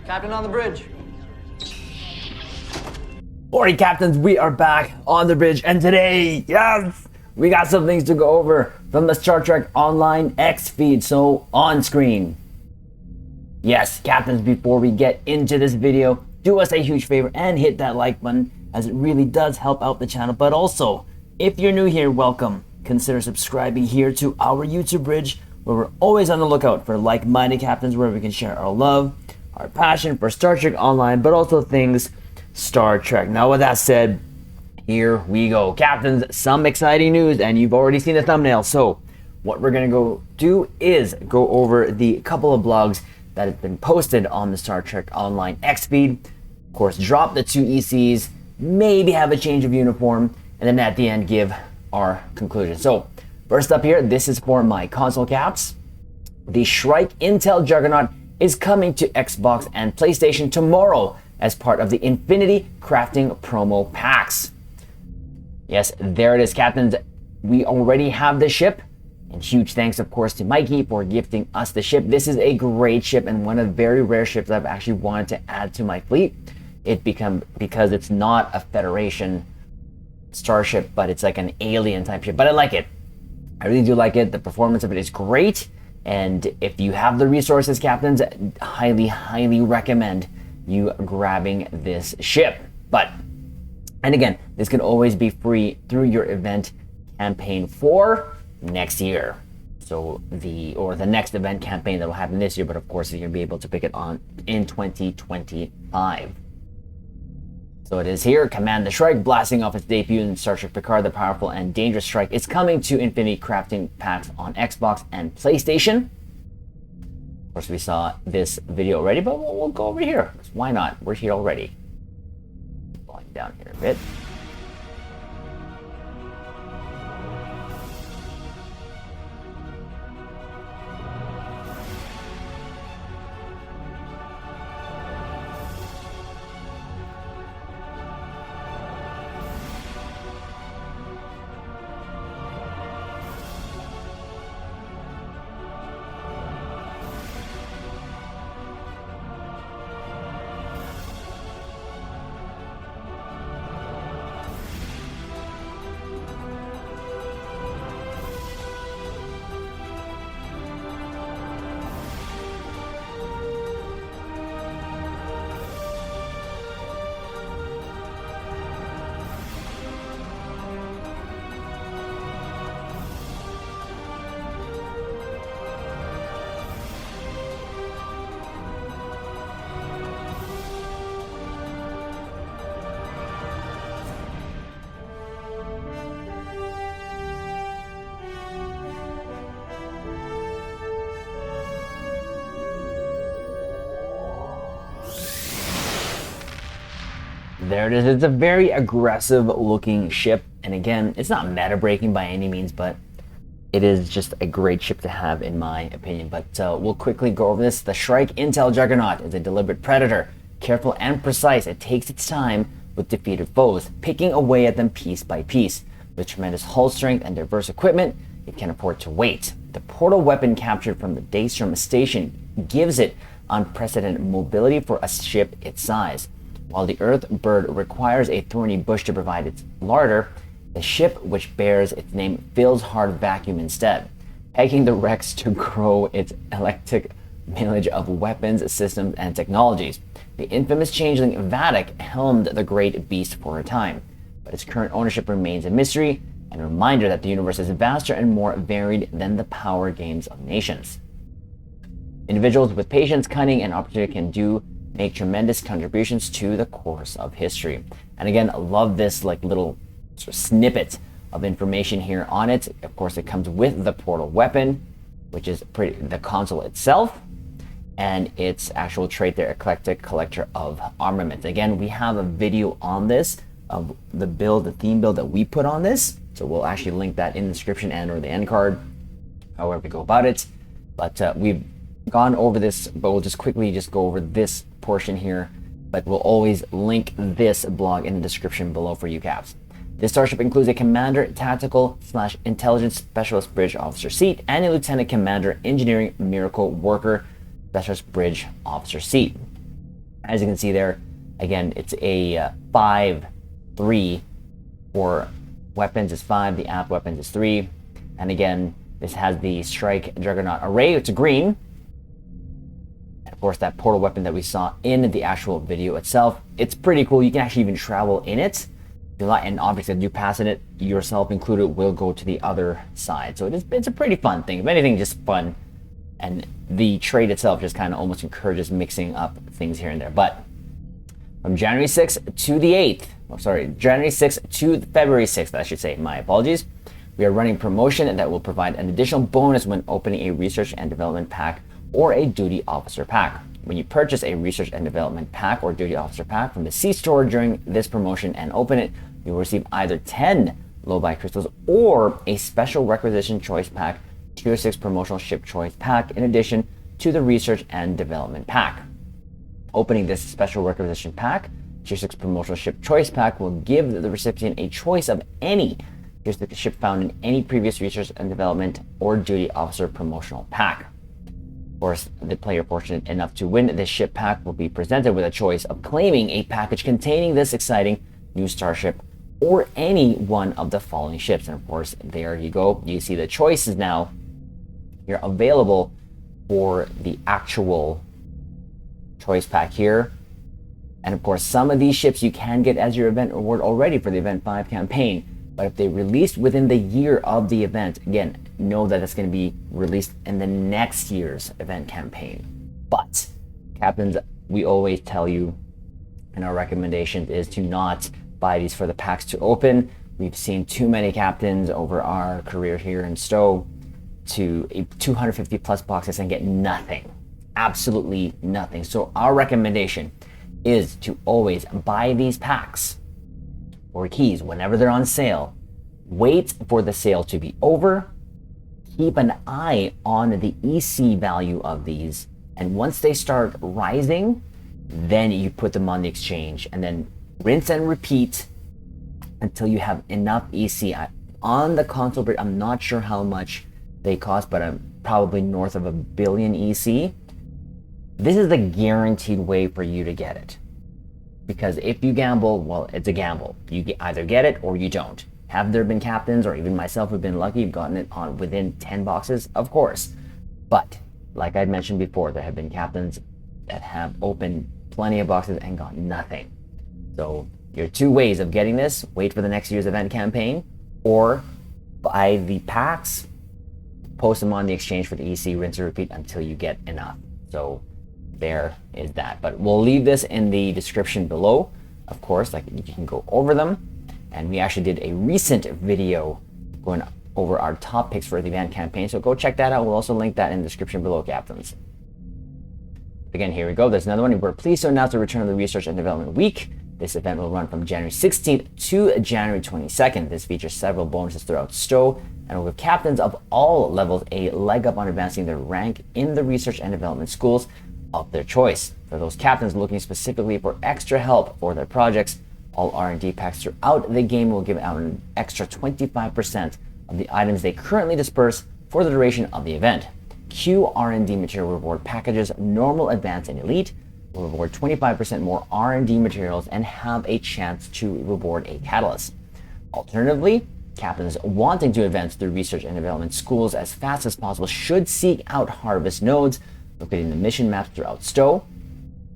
Captain on the bridge. Alright, captains, we are back on the bridge, and today, yes, we got some things to go over from the Star Trek Online X feed, so on screen. Yes, captains, before we get into this video, do us a huge favor and hit that like button, as it really does help out the channel. But also, if you're new here, welcome. Consider subscribing here to our YouTube bridge, where we're always on the lookout for like-minded captains, where we can share our love, our passion for Star Trek Online, but also things Star Trek. Now, with that said, here we go. Captains, some exciting news, and you've already seen the thumbnail. So what we're going to go do is go over the couple of blogs that have been posted on the Star Trek Online X feed. Of course, drop the 2 ECs, maybe have a change of uniform, and then at the end give our conclusion. So first up here, this is for my console caps. The Shrike Intel Juggernaut is coming to Xbox and PlayStation tomorrow as part of the Infinity Crafting promo packs. Yes, there it is, captains. We already have the ship, and huge thanks, of course, to Mikey for gifting us the ship. This is a great ship and one of the very rare ships I've actually wanted to add to my fleet. Because it's not a Federation starship, but it's like an alien type ship. But I like it. I really do like it. The performance of it is great. And if you have the resources, captains, highly recommend you grabbing this ship. And again, this can always be free through your event campaign for next year. So the next event campaign that will happen this year, but of course you're gonna be able to pick it on in 2025. So it is here, Command the Shrike, blasting off its debut in Star Trek Picard, the powerful and dangerous Shrike. It's coming to Infinity Crafting packs on Xbox and PlayStation. Of course, we saw this video already, but we'll go over here. Why not? We're here already. Falling down here a bit. There it is. It's a very aggressive looking ship, and again, it's not meta breaking by any means, but it is just a great ship to have in my opinion. But we'll quickly go over this. The Shrike Intel Juggernaut is a deliberate predator, careful and precise. It takes its time with defeated foes, picking away at them piece by piece. With tremendous hull strength and diverse equipment, it can afford to wait. The portal weapon captured from the Daystrom station gives it unprecedented mobility for a ship its size. While the Earth bird requires a thorny bush to provide its larder, the ship which bears its name fills hard vacuum instead, pegging the Rex to grow its eclectic village of weapons, systems, and technologies. The infamous changeling Vadic helmed the great beast for a time, but its current ownership remains a mystery and a reminder that the universe is vaster and more varied than the power games of nations. Individuals with patience, cunning, and opportunity can make tremendous contributions to the course of history. And again, I love this little sort of snippet of information here on it. Of course, it comes with the portal weapon, which is the console itself, and its actual trait there, eclectic collector of armament. Again, we have a video on this of the theme build that we put on this, so we'll actually link that in the description and or the end card, however we go about it. But we've gone over this, but we'll just quickly go over this portion here, but we'll always link this blog in the description below for you caps. This starship includes a Commander Tactical / Intelligence Specialist Bridge Officer seat and a Lieutenant Commander Engineering Miracle Worker Specialist Bridge Officer seat. As you can see there, again, it's a 5-3 for weapons is 5, the app weapons is 3. And again, this has the Shrike Juggernaut array, it's a green. And of course, that portal weapon that we saw in the actual video itself, it's pretty cool. You can actually even travel in it. And objects that you pass in it, yourself included, will go to the other side. So it's a pretty fun thing. If anything, just fun. And the trade itself just kind of almost encourages mixing up things here and there. But from January 6th to the 8th, January 6th to February 6th, I should say, my apologies. We are running promotion that will provide an additional bonus when opening a research and development pack or a duty officer pack. When you purchase a research and development pack or duty officer pack from the C store during this promotion and open it, you will receive either 10 low-buy crystals or a special requisition choice pack, Tier 6 promotional ship choice pack, in addition to the research and development pack. Opening this special requisition pack, Tier 6 promotional ship choice pack, will give the recipient a choice of any Tier 6 ship found in any previous research and development or duty officer promotional pack. Of course, the player fortunate enough to win this ship pack will be presented with a choice of claiming a package containing this exciting new starship or any one of the following ships. And of course, there you go. You see the choices now here available for the actual choice pack here. And of course, some of these ships you can get as your event reward already for the Event 5 campaign. But if they released within the year of the event, again, know that it's going to be released in the next year's event campaign. But captains, we always tell you, and our recommendation is to not buy these for the packs to open. We've seen too many captains over our career here in Stowe to 250 plus boxes and get nothing, absolutely nothing. So our recommendation is to always buy these packs or keys whenever they're on sale. Wait for the sale to be over. Keep an eye on the EC value of these, and once they start rising, then you put them on the exchange, and then rinse and repeat until you have enough EC. On the console bridge, I'm not sure how much they cost, but I'm probably north of 1 billion EC. This is the guaranteed way for you to get it. Because if you gamble, well, it's a gamble. You either get it or you don't. Have there been captains, or even myself, who've been lucky, gotten it on within 10 boxes? Of course. But like I mentioned before, there have been captains that have opened plenty of boxes and got nothing. So your two ways of getting this: wait for the next year's event campaign, or buy the packs, post them on the exchange for the EC, rinse and repeat until you get enough. So there is that. But we'll leave this in the description below. Of course, like, you can go over them. And we actually did a recent video going over our top picks for the event campaign. So go check that out. We'll also link that in the description below, captains. Again, here we go. There's another one. We're pleased to announce the return of the Research and Development Week. This event will run from January 16th to January 22nd. This features several bonuses throughout Stowe and will give captains of all levels a leg up on advancing their rank in the research and development schools of their choice. For those captains looking specifically for extra help for their projects, all R&D packs throughout the game will give out an extra 25% of the items they currently disperse for the duration of the event. Q R&D material reward packages, normal, advanced, and elite, will reward 25% more R&D materials and have a chance to reward a catalyst. Alternatively, captains wanting to advance through research and development schools as fast as possible should seek out harvest nodes located in the mission maps throughout Stowe,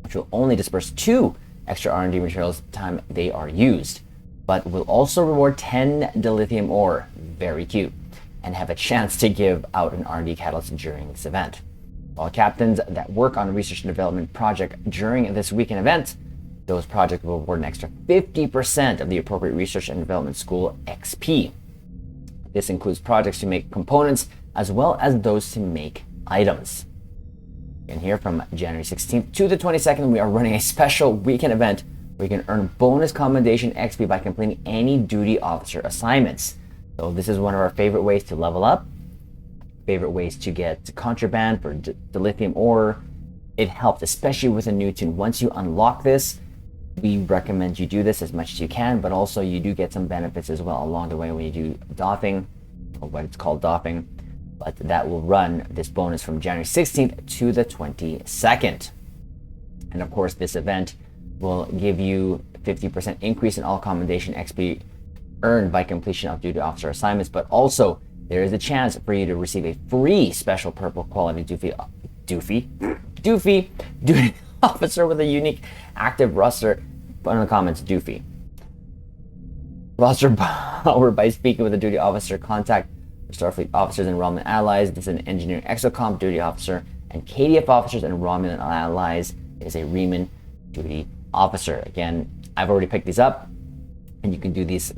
which will only disperse 2 extra R&D materials the time they are used, but will also reward 10 dilithium ore, very cute, and have a chance to give out an R&D catalyst during this event. While captains that work on a research and development project during this weekend event, those projects will reward an extra 50% of the appropriate research and development school XP. This includes projects to make components as well as those to make items. And here from January 16th to the 22nd, we are running a special weekend event where you can earn bonus commendation XP by completing any duty officer assignments. So this is one of our favorite ways to level up, favorite ways to get contraband for the lithium ore. It helps, especially with a new tune. Once you unlock this, we recommend you do this as much as you can, but also you do get some benefits as well along the way when you do doffing, or what it's called, doffing. But that will run this bonus from January 16th to the 22nd. And of course, this event will give you 50% increase in all commendation XP earned by completion of duty officer assignments, but also there is a chance for you to receive a free special purple quality doofy duty officer with a unique active roster. Put in the comments, doofy. Roster power by speaking with a duty officer, contact Starfleet officers and Romulan allies. This is an engineering exocomp duty officer, and KDF officers and Romulan allies is a Riemann duty officer. Again, I've already picked these up, and you can do this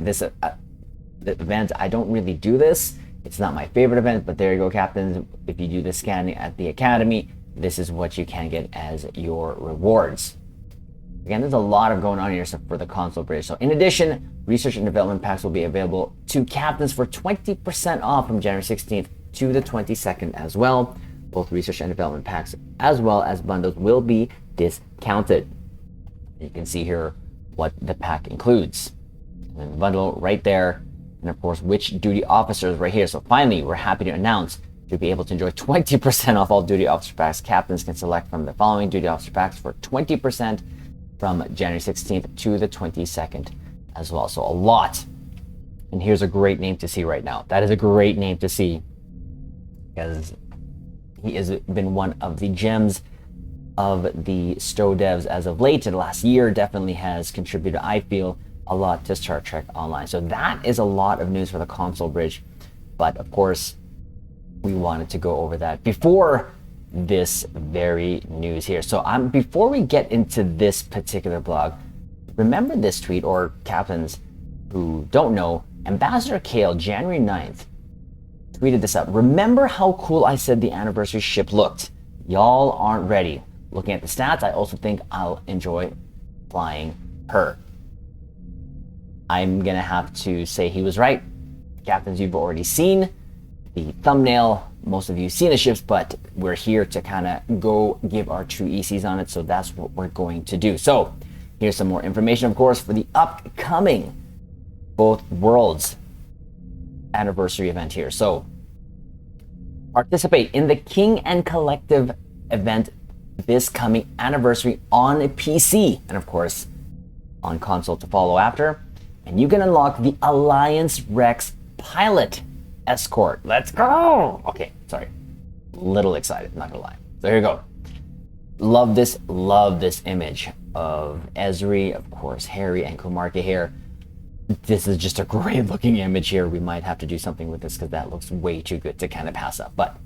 event. I don't really do this. It's not my favorite event, but there you go, captains. If you do the scanning at the academy, this is what you can get as your rewards. Again, there's a lot of going on here for the console bridge. So in addition, research and development packs will be available to captains for 20% off from January 16th to the 22nd as well. Both research and development packs as well as bundles will be discounted. You can see here what the pack includes. And the bundle right there. And of course, which duty officers right here. So finally, we're happy to announce to be able to enjoy 20% off all duty officer packs. Captains can select from the following duty officer packs for 20% from January 16th to the 22nd as well. So a lot. And here's a great name to see right now. That is a great name to see because he has been one of the gems of the Stowe devs as of late. And last year definitely has contributed, I feel, a lot to Star Trek Online. So that is a lot of news for the console bridge. But of course, we wanted to go over that before this very news here. So before we get into this particular blog, remember this tweet, or captains who don't know, Ambassador Kale, January 9th, tweeted this up. Remember how cool I said the anniversary ship looked? Y'all aren't ready. Looking at the stats, I also think I'll enjoy flying her. I'm gonna have to say he was right. Captains, you've already seen the thumbnail. Most of you seen the ships, but we're here to kind of go give our true ECs on it. So that's what we're going to do. So here's some more information, of course, for the upcoming Both Worlds anniversary event here. So participate in the King and Collective event this coming anniversary on a PC and of course on console to follow after. And you can unlock the Alliance Rex pilot Escort. Let's go. Okay, sorry. Little excited, not gonna lie. So here you go. Love this image of Ezri, of course, Harry and Kumarka here. This is just a great looking image here. We might have to do something with this because that looks way too good to kind of pass up. But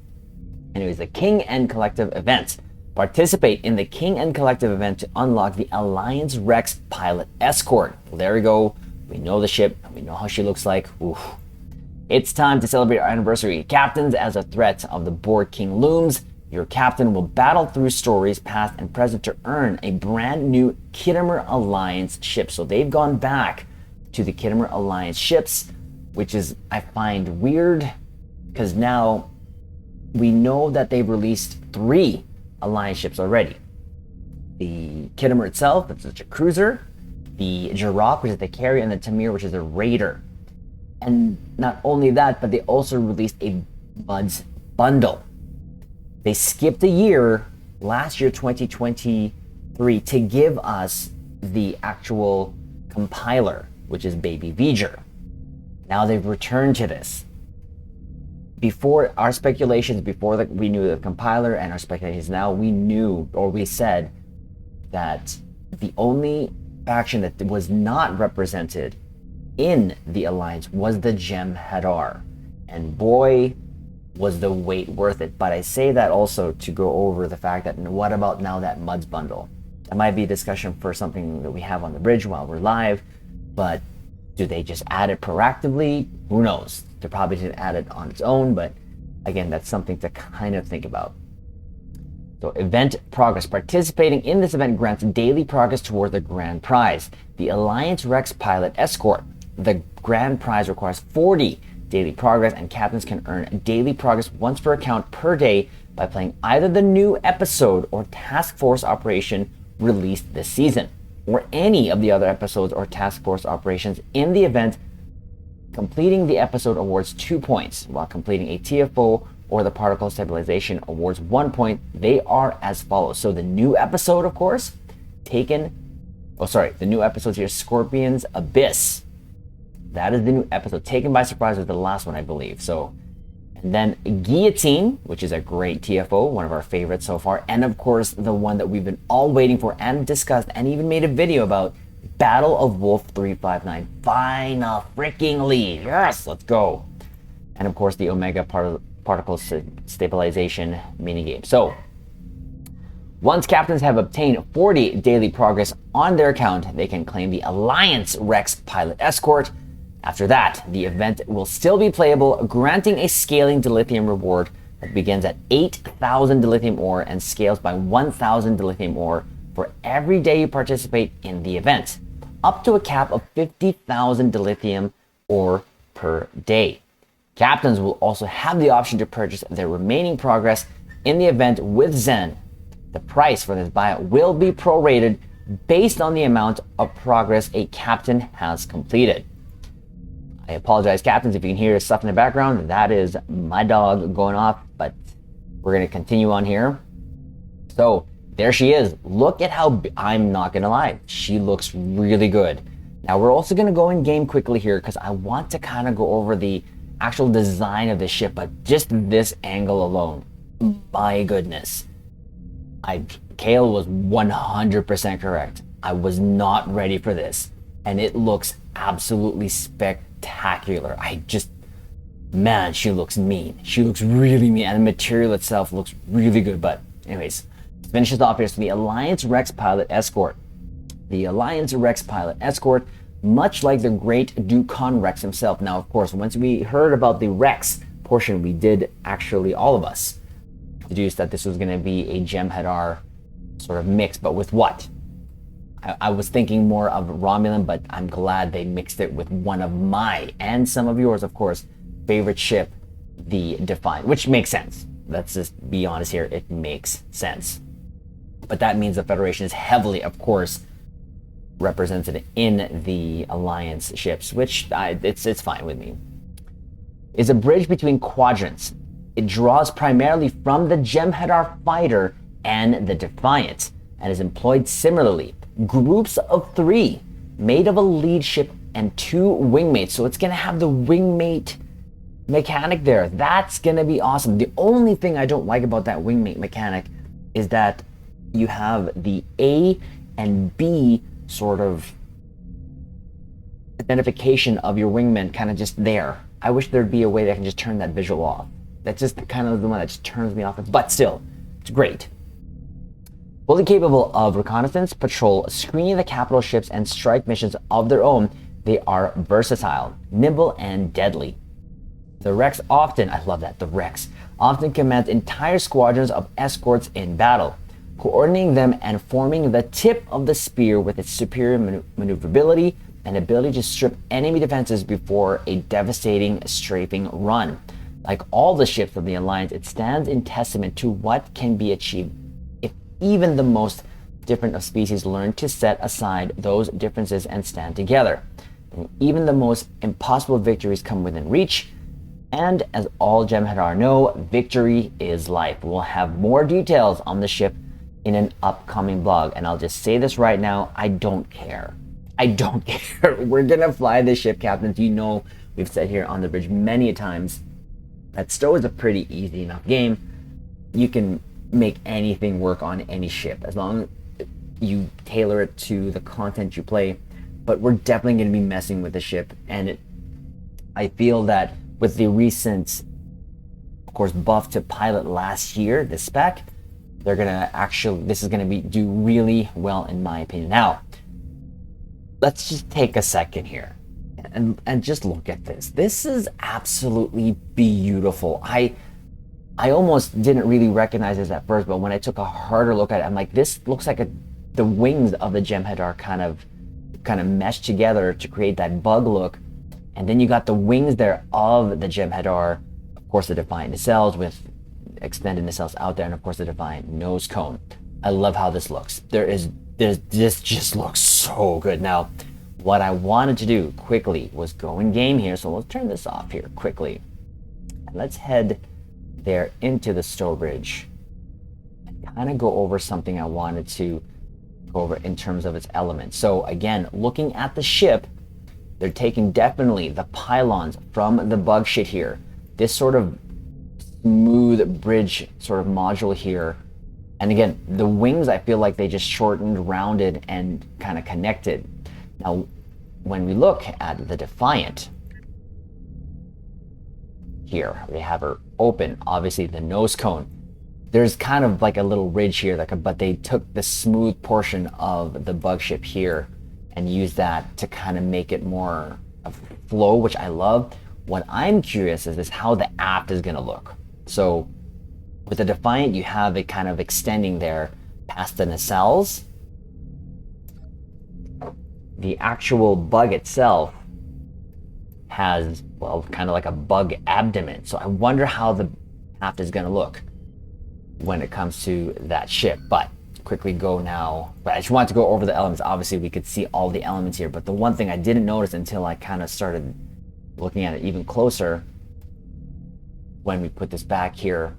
anyways, the King and Collective event. Participate in the King and Collective event to unlock the Alliance Rex pilot Escort. Well, there we go. We know the ship and we know how she looks like. Oof. It's time to celebrate our anniversary. Captains, as a threat of the Borg King looms, your captain will battle through stories past and present to earn a brand new Khitomer Alliance ship. So they've gone back to the Khitomer Alliance ships, which is, I find weird, because now we know that they've released 3 Alliance ships already. The Khitomer itself, which is a cruiser, the Jirok, which is the carrier, and the Tamir, which is a raider. And not only that, but they also released a Muds bundle. They skipped a year, last year 2023, to give us the actual compiler, which is Baby V'ger. Now they've returned to this. Before our speculations, we knew the compiler, and our speculations now, we knew, or we said, that the only faction that was not represented in the Alliance was the Jem'Hadar. And boy, was the wait worth it. But I say that also to go over the fact that, what about now that Muds bundle? That might be a discussion for something that we have on the bridge while we're live, but do they just add it proactively? Who knows? They probably didn't add it on its own, but again, that's something to kind of think about. So event progress. Participating in this event grants daily progress toward the grand prize, the Alliance Rex pilot Escort. The grand prize requires 40 daily progress, and captains can earn daily progress once per account per day by playing either the new episode or task force operation released this season, or any of the other episodes or task force operations in the event. Completing the episode awards 2 points, while completing a TFO or the particle stabilization awards 1 point. They are as follows. So the new episode, of course, the new episode here, Scorpion's Abyss. That is the new episode, taken by surprise with the last one, I believe. So, and then Guillotine, which is a great TFO, one of our favorites so far. And of course, the one that we've been all waiting for and discussed and even made a video about, Battle of Wolf 359. Final freaking lead. Yes, let's go. And of course, the Omega particle stabilization minigame. So, once captains have obtained 40 daily progress on their account, they can claim the Alliance Rex Pilot Escort. After that, the event will still be playable, granting a scaling dilithium reward that begins at 8,000 dilithium ore and scales by 1,000 dilithium ore for every day you participate in the event, up to a cap of 50,000 dilithium ore per day. Captains will also have the option to purchase their remaining progress in the event with Zen. The price for this buyout will be prorated based on the amount of progress a captain has completed. I apologize, captains, if you can hear stuff in the background. That is my dog going off, but we're going to continue on here. So there she is. Look at how, I'm not going to lie, she looks really good. Now we're also going to go in game quickly here because I want to kind of go over the actual design of the ship, but just this angle alone, my goodness. Kale was 100% correct. I was not ready for this, and it looks absolutely spectacular. Man, she looks mean. She looks really mean, and the material itself looks really good. But anyways, let's finish this off here. So the Alliance Rex Pilot Escort. The Alliance Rex Pilot Escort, much like the great Dukon Rex himself. Now, of course, once we heard about the Rex portion, we did actually, all of us, deduce that this was going to be a Jem'Hadar sort of mix, but with what? I was thinking more of Romulan, but I'm glad they mixed it with one of my, and some of yours, of course, favorite ship, the Defiant, which makes sense. Let's just be honest here, it makes sense. But that means the Federation is heavily, of course, represented in the Alliance ships, which it's fine with me. It's a bridge between quadrants. It draws primarily from the Jem'Hadar fighter and the Defiant, and is employed similarly. Groups of 3, made of a lead ship and 2 wingmates. So it's going to have the wingmate mechanic there. That's going to be awesome. The only thing I don't like about that wingmate mechanic is that you have the A and B sort of identification of your wingmen kind of just there. I wish there'd be a way that I can just turn that visual off. That's just kind of the one that just turns me off. But still, it's great. Fully capable of reconnaissance, patrol, screening the capital ships, and strike missions of their own, they are versatile, nimble, and deadly. The Rex often, I love that, the Rex, often commands entire squadrons of escorts in battle, coordinating them and forming the tip of the spear with its superior maneuverability and ability to strip enemy defenses before a devastating strafing run. Like all the ships of the Alliance, it stands in testament to what can be achieved if even the most different of species learn to set aside those differences and stand together. And even the most impossible victories come within reach. And as all Jem'Hadar know, victory is life. We'll have more details on the ship in an upcoming blog. And I'll just say this right now, I don't care. I don't care. We're gonna fly this ship, captains. You know, we've said here on the bridge many times that Stowe is a pretty easy enough game. You can make anything work on any ship as long as you tailor it to the content you play. But we're definitely going to be messing with the ship, and I feel that with the recent, of course, buff to pilot last year, the spec, they're gonna actually, this is gonna do really well in my opinion. Now, let's just take a second here and just look at this. This is absolutely beautiful. I almost didn't really recognize this at first, but when I took a harder look at it, I'm like, this looks like the wings of the Jem'Hadar kind of meshed together to create that bug look. And then you got the wings there of the Jem'Hadar, of course the Defiant nacelles with extended nacelles out there, and of course the Defiant nose cone. I love how this looks. This just looks so good. Now, what I wanted to do quickly was go in game here, so let's turn this off here quickly. And let's head there into the stow bridge and kind of go over something I wanted to go over in terms of its elements. So again, looking at the ship, they're taking definitely the pylons from the bug shit here. This sort of smooth bridge sort of module here. And again, the wings, I feel like they just shortened, rounded, and kind of connected. Now, when we look at the Defiant, here, we have her open, obviously the nose cone. There's kind of like a little ridge here, but they took the smooth portion of the bug ship here and used that to kind of make it more of flow, which I love. What I'm curious is how the aft is gonna look. So with the Defiant, you have it kind of extending there past the nacelles. The actual bug itself has, well, kind of like a bug abdomen. So I wonder how the aft is gonna look when it comes to that ship. But quickly go now. But I just wanted to go over the elements. Obviously, we could see all the elements here. But the one thing I didn't notice until I kind of started looking at it even closer when we put this back here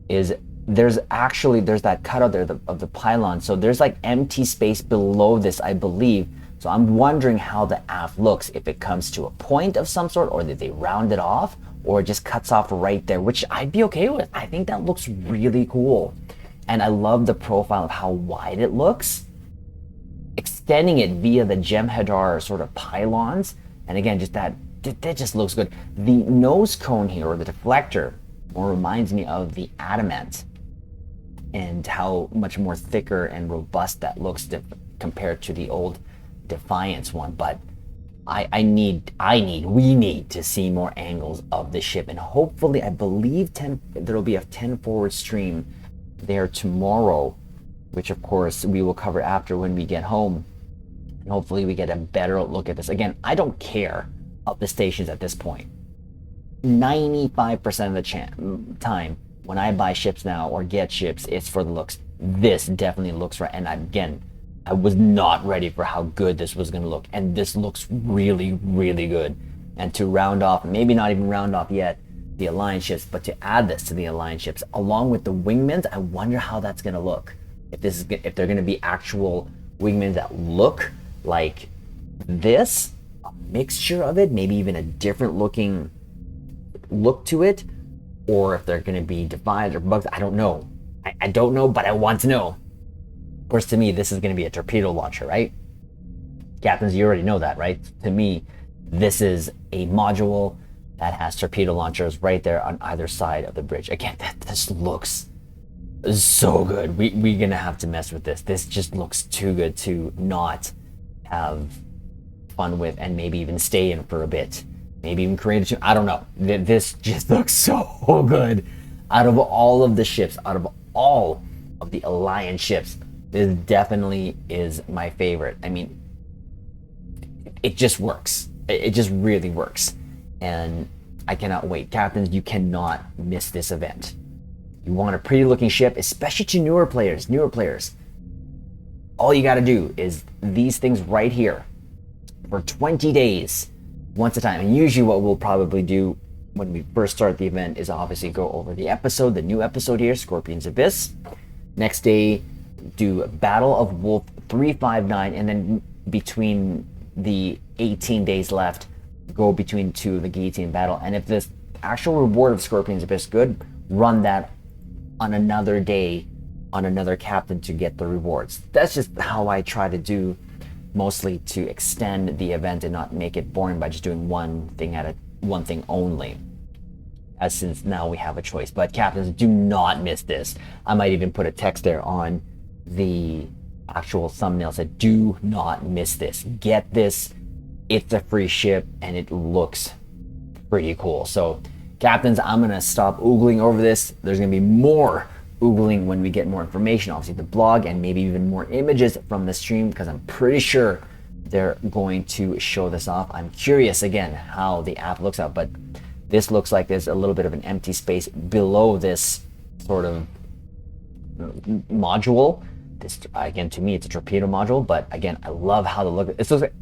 is there's that cutout there of the pylon. So there's like empty space below this, I believe. So I'm wondering how the aft looks, if it comes to a point of some sort, or did they round it off, or it just cuts off right there, which I'd be okay with. I think that looks really cool. And I love the profile of how wide it looks. Extending it via the Jem'Hadar sort of pylons. And again, just that just looks good. The nose cone here, or the deflector, more reminds me of the Adamant and how much more thicker and robust that looks compared to the old Defiance one. But we need to see more angles of the ship, and hopefully, I believe there'll be a 10 forward stream there tomorrow, which of course we will cover after when we get home, and hopefully we get a better look at this. Again, I don't care of the stations at this point. 95% of the time when I buy ships now or get ships, it's for the looks. This definitely looks right, and again, I was not ready for how good this was going to look, and this looks really, really good. And to round off, maybe not even round off yet, the Alliance ships, but to add this to the Alliance ships along with the wingmans, I wonder how that's going to look. If they're going to be actual wingmans that look like this, a mixture of it, maybe even a different looking look to it, or if they're going to be Defiant or bugs. I don't know. I don't know, but I want to know. Of course, to me, this is going to be a torpedo launcher, right? Captains, you already know that, right? To me, this is a module that has torpedo launchers right there on either side of the bridge. Again, this looks so good. We're going to have to mess with this. This just looks too good to not have fun with, and maybe even stay in for a bit. Maybe even create a, I don't know. This just looks so good. Out of all of the ships, out of all of the Alliance ships, this definitely is my favorite. I mean, it just works. It just really works. And I cannot wait. Captains, you cannot miss this event. You want a pretty looking ship, especially to newer players. All you got to do is these things right here for 20 days, once a time. And usually what we'll probably do when we first start the event is obviously go over the new episode here, Scorpion's Abyss. Next day, do Battle of Wolf 359, and then between the 18 days left, go between two of the guillotine battle. And if this actual reward of Scorpion's Abyss good, run that on another day on another captain to get the rewards. That's just how I try to do, mostly to extend the event and not make it boring by just doing one thing only, as since now we have a choice. But captains, do not miss this. I might even put a text there on the actual thumbnail that do not miss this. Get this. It's a free ship and it looks pretty cool. So captains, I'm gonna stop oogling over this. There's gonna be more oogling when we get more information, obviously the blog, and maybe even more images from the stream, because I'm pretty sure they're going to show this off. I'm curious again how the app looks out, but this looks like there's a little bit of an empty space below this sort of module. This, again, to me, it's a torpedo module, but again, I love how the look. This looks like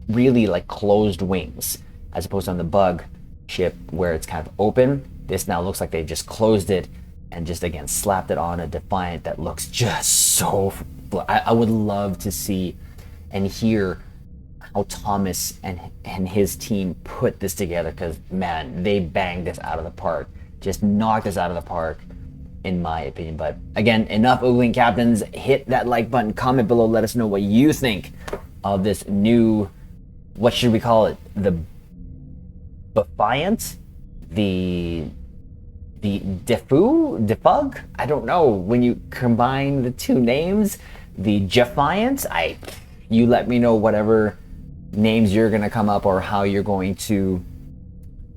really like closed wings, as opposed to on the bug ship where it's kind of open. This now looks like they've just closed it and just again slapped it on a Defiant that looks just so... I would love to see and hear how Thomas and his team put this together, because man, they banged this out of the park. Just knocked this out of the park, in my opinion. But again, enough oogling captains. Hit that like button, comment below, let us know what you think of this new, what should we call it? The Defiant? The Defug? I don't know. When you combine the two names, the Defiant, you let me know whatever names you're gonna come up or how you're going to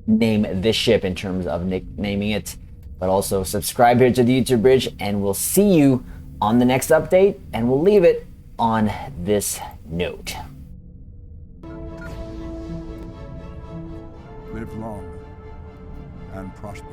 name this ship in terms of naming it. But also subscribe here to the YouTube Bridge, and we'll see you on the next update, and we'll leave it on this note. Live long and prosper.